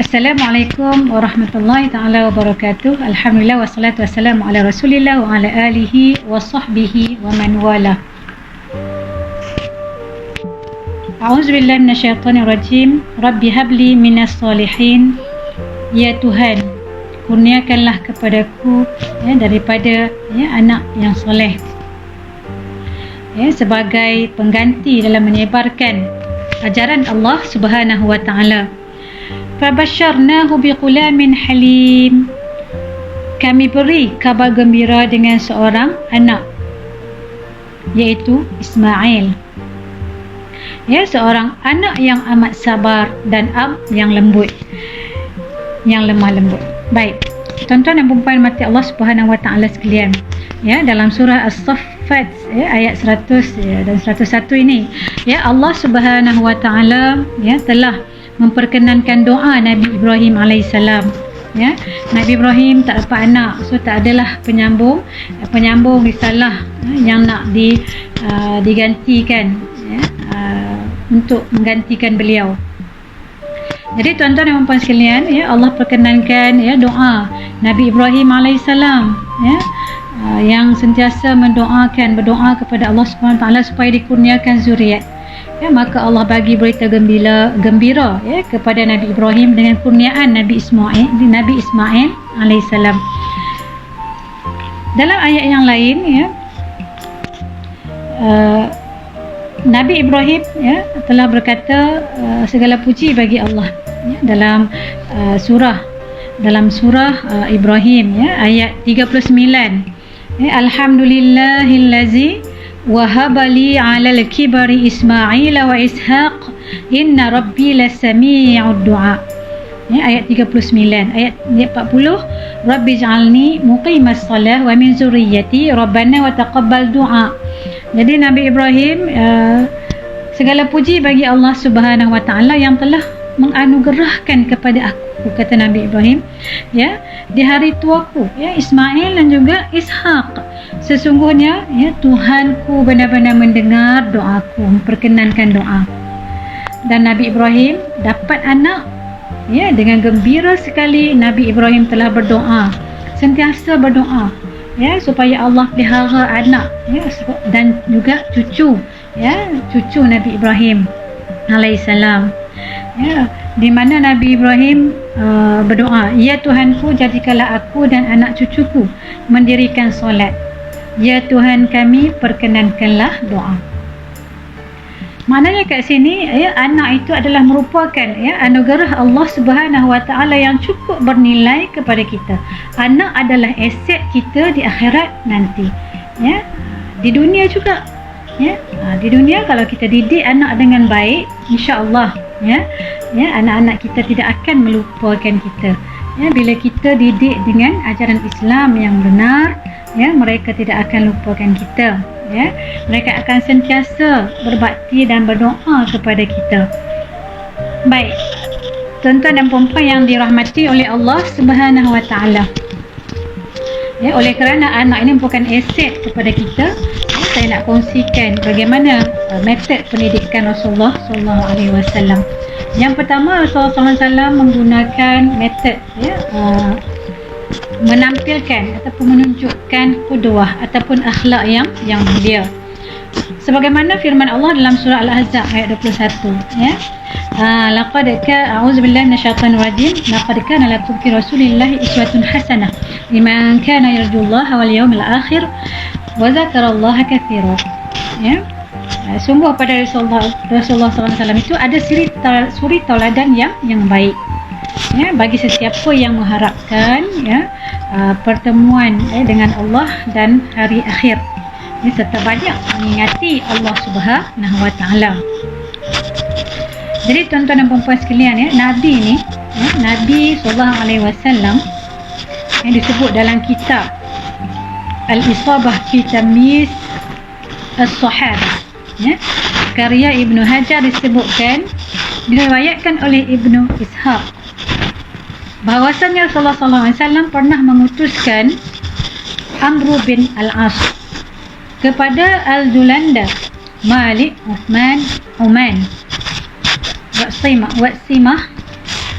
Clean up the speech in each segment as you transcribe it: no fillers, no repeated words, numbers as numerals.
Assalamualaikum warahmatullahi ta'ala wabarakatuh. Alhamdulillah wassalatu wassalamu ala rasulillah wa ala alihi wa sahbihi wa man wala. A'udzubillahi minasyaitonir rajim. Rabbi habli minas solihin. Ya Tuhan, kurniakanlah kepadaku daripada anak yang soleh, sebagai pengganti dalam menyebarkan ajaran Allah Subhanahu wa taala. Fabasyarnahu biqulamin halim. Kami beri kabar gembira dengan seorang anak, iaitu Ismail. Seorang anak yang amat sabar dan yang lembut, yang lemah lembut. Baik, tuan-tuan dan puan-puan mati Allah Subhanahu wa taala sekalian, dalam surah As-Saffat ayat 100 dan 101 ini, Allah Subhanahu wa taala telah memperkenankan doa Nabi Ibrahim alaihissalam. Nabi Ibrahim tak dapat anak, so tak adalah penyambung risalah yang nak digantikan, untuk menggantikan beliau. Jadi tuan-tuan dan puan-puan sekalian, Allah perkenankan doa Nabi Ibrahim alaihissalam, yang sentiasa berdoa kepada Allah Subhanahu wa taala supaya dikurniakan zuriat. Maka Allah bagi berita gembira kepada Nabi Ibrahim dengan kurniaan Nabi Ismail alaihissalam. Dalam ayat yang lain, Nabi Ibrahim telah berkata segala puji bagi Allah, dalam surah Ibrahim, ayat 39. Alhamdulillahillazi wahabali alal kibari Ismail wa Ishaq inna rabbi lasami'ud du'a. Ayat 39. Ayat 40, Rabbi ja'alni muqimas salah wa min zurriyyati rabbana wa taqabbal du'a. Jadi Nabi Ibrahim, segala puji bagi Allah Subhanahu wa taala yang telah menganugerahkan kepada aku, kata Nabi Ibrahim, di hari tuaku, Ismail dan juga Ishaq. Sesungguhnya Tuhanku benar-benar mendengar doaku, memperkenankan doa. Dan Nabi Ibrahim dapat anak, dengan gembira sekali. Nabi Ibrahim telah berdoa, sentiasa berdoa, supaya Allah pelihara anak, dan juga cucu Nabi Ibrahim alaihissalam, di mana Nabi Ibrahim berdoa, ya Tuhanku, jadikanlah aku dan anak cucuku mendirikan solat. Ya Tuhan kami, perkenankanlah doa. Maknanya kat sini, anak itu adalah merupakan anugerah Allah Subhanahu wa taala yang cukup bernilai kepada kita. Anak adalah aset kita di akhirat nanti, di dunia juga. Di dunia kalau kita didik anak dengan baik, insya-Allah anak-anak kita tidak akan melupakan kita. Bila kita didik dengan ajaran Islam yang benar, mereka tidak akan lupakan kita. Mereka akan sentiasa berbakti dan berdoa kepada kita. Baik, tuan-tuan dan puan-puan yang dirahmati oleh Allah Subhanahu wa taala, oleh kerana anak ini merupakan aset kepada kita, saya nak kongsikan bagaimana metod pendidikan Rasulullah SAW. Yang pertama, Rasulullah SAW menggunakan metod menampilkan ataupun menunjukkan qudwah ataupun akhlak yang mulia. Sebagaimana firman Allah dalam surah Al-Ahzab ayat 21, laqad a'udzubillahi minasyaitonir rajim, laqad kana lakum fi rasulillahi uswatun hasanah liman kana yarjullaha wal yawmil akhir wa dzakarallaha katsiran. Sungguh pada Rasulullah SAW itu ada suri tauladan yang baik, bagi sesiapa yang mengharapkan pertemuan dengan Allah dan hari akhir, serta banyak mengingati Allah Subhanahu wa taala. Jadi tuan-tuan dan puan-puan sekalian, Nabi ni, Nabi SAW yang disebut dalam kitab Al-Isabah fi Tamyiz As-Sahabah, karya Ibnu Hajar, disebutkan, diriwayatkan oleh Ibnu Ishaq, bahawasanya Rasulullah SAW pernah mengutuskan Amr bin Al-As kepada Al-Julanda, Malik, Uthman, Uman, Waqsimah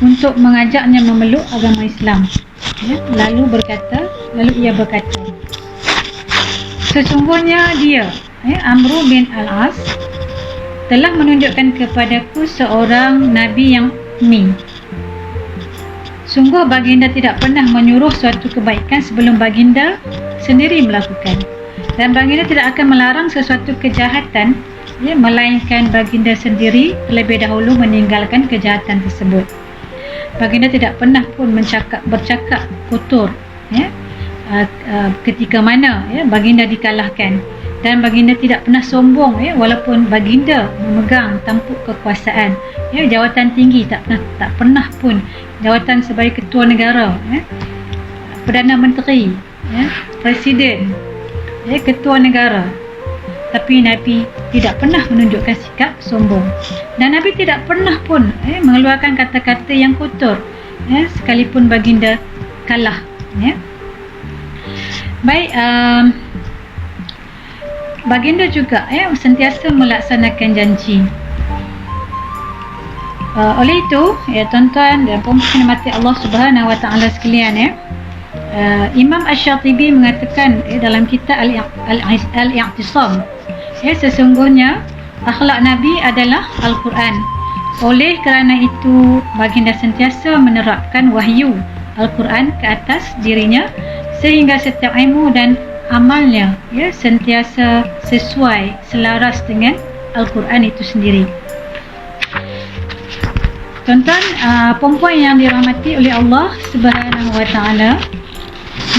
untuk mengajaknya memeluk agama Islam. Lalu ia berkata, sesungguhnya dia, Amru bin Al-As, telah menunjukkan kepadaku seorang Nabi yang ummi. Sungguh baginda tidak pernah menyuruh suatu kebaikan sebelum baginda sendiri melakukan, dan baginda tidak akan melarang sesuatu kejahatan melainkan baginda sendiri terlebih dahulu meninggalkan kejahatan tersebut. Baginda tidak pernah pun bercakap kotor ketika mana baginda dikalahkan, dan baginda tidak pernah sombong walaupun baginda memegang tampuk kekuasaan, jawatan tinggi, tak pernah pun jawatan sebagai ketua negara, Perdana Menteri, Presiden, ketua negara. Tapi Nabi tidak pernah menunjukkan sikap sombong, dan Nabi tidak pernah pun mengeluarkan kata-kata yang kotor sekalipun baginda kalah. Baik, baginda juga sentiasa melaksanakan janji. Oleh itu, tuan-tuan dan puan-puan mati Allah Subhanahu Wa Taala sekalian, Imam Asy-Syatibi mengatakan dalam kitab Al-I'tisam, sesungguhnya akhlak Nabi adalah Al-Quran. Oleh kerana itu, baginda sentiasa menerapkan wahyu Al-Quran ke atas dirinya, sehingga setiap ilmu dan amalnya sentiasa sesuai, selaras dengan Al-Quran itu sendiri. Tuan-tuan, perempuan yang dirahmati oleh Allah Subhanahu Wa Taala,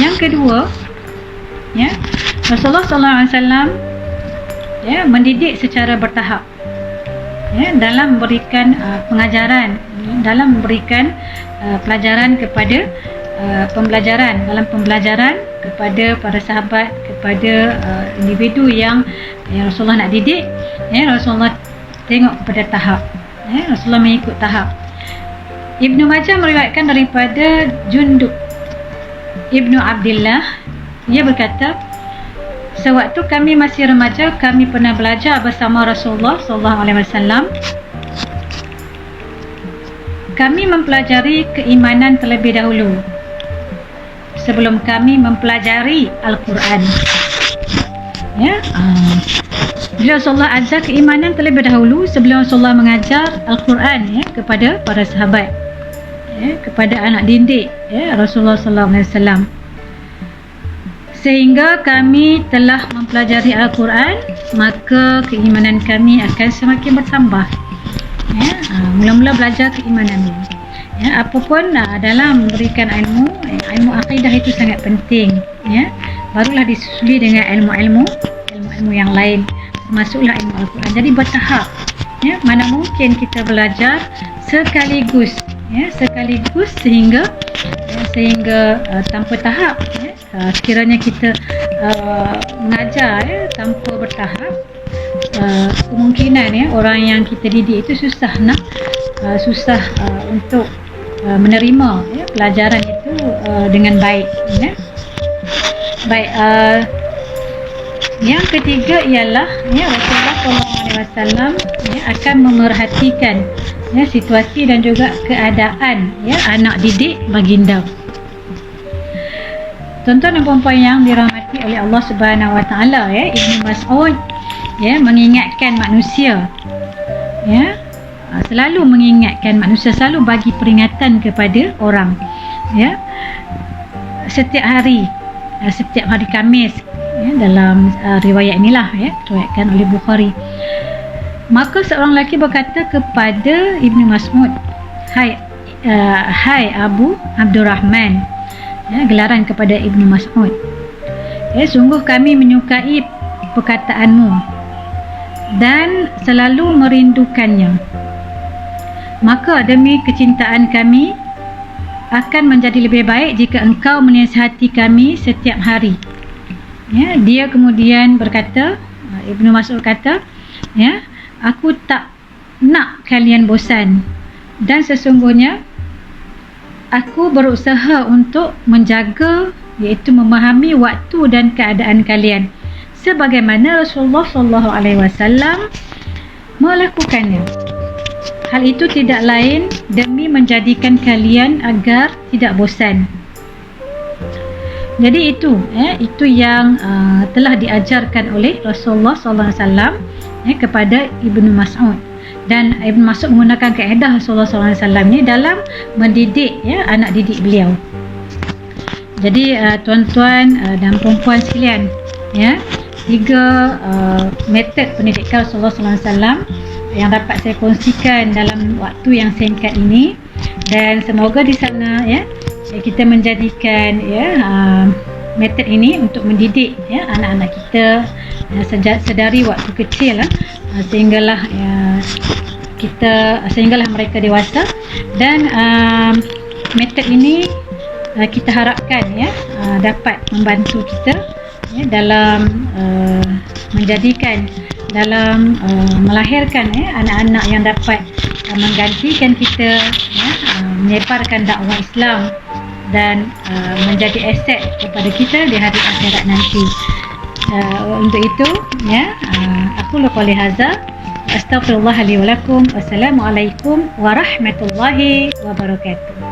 yang kedua, Rasulullah SAW mendidik secara bertahap, dalam memberikan pengajaran, dalam memberikan pelajaran kepada dalam pembelajaran kepada para sahabat, kepada individu yang Rasulullah nak didik. Rasulullah tengok kepada tahap, Rasulullah mengikut tahap. Ibnu Majah meriwayatkan daripada Jundub Ibnu Abdillah, ia berkata, sewaktu kami masih remaja, kami pernah belajar bersama Rasulullah SAW. Kami mempelajari keimanan terlebih dahulu sebelum kami mempelajari Al-Quran. Bila Rasulullah ajar keimanan terlebih dahulu sebelum Rasulullah mengajar Al-Quran kepada para sahabat, kepada anak didik Rasulullah SAW. Sehingga kami telah mempelajari Al-Quran, maka keimanan kami akan semakin bertambah. Mula-mula belajar keimanan ni. Apapun dalam memberikan ilmu akidah itu sangat penting. Barulah disusuli dengan ilmu-ilmu yang lain, masuklah ilmu Al-Quran. Jadi bertahap. Mana mungkin kita belajar sekaligus, sehingga tanpa tahap. Sekiranya kita mengajar tanpa bertahap, kemungkinan orang yang kita didik itu susah untuk menerima pelajaran itu dengan baik. Baik, yang ketiga ialah Rasulullah SAW akan memerhatikan situasi dan juga keadaan anak didik baginda. Tuan-tuan dan puan-puan yang dirahmati oleh Allah Subhanahu Wa Taala, Ibnu Mas'ud mengingatkan manusia, selalu mengingatkan manusia, selalu bagi peringatan kepada orang, setiap hari Khamis, dalam riwayat inilah diriwayatkan oleh Bukhari. Maka seorang lelaki berkata kepada Ibnu Mas'ud, hai Abu Abdurrahman, gelaran kepada Ibnu Mas'ud, sungguh kami menyukai perkataanmu dan selalu merindukannya. Maka demi kecintaan kami akan menjadi lebih baik jika engkau menasihati kami setiap hari. Dia kemudian berkata, Ibnu Mas'ud kata, aku tak nak kalian bosan, dan sesungguhnya aku berusaha untuk menjaga, iaitu memahami waktu dan keadaan kalian sebagaimana Rasulullah SAW melakukannya. Hal itu tidak lain demi menjadikan kalian agar tidak bosan. Jadi itu yang telah diajarkan oleh Rasulullah SAW kepada Ibnu Mas'ud. Dan Ibnu Mas'ud menggunakan kaedah Rasulullah SAW ni dalam mendidik anak didik beliau. Jadi tuan-tuan dan perempuan sekalian, 3 metod pendidikan Rasulullah SAW yang dapat saya kongsikan dalam waktu yang singkat ini, dan semoga di sana kita menjadikan metod ini untuk mendidik anak-anak kita sedari waktu kecil sehinggalah mereka dewasa. Dan metod ini kita harapkan dapat membantu kita dalam melahirkan anak-anak yang dapat menggantikan kita, menyebarkan dakwah Islam dan menjadi aset kepada kita di hari akhirat nanti. Untuk itu aku qouli hadza, astaghfirullah li wa lakum. Wassalamualaikum warahmatullahi wabarakatuh.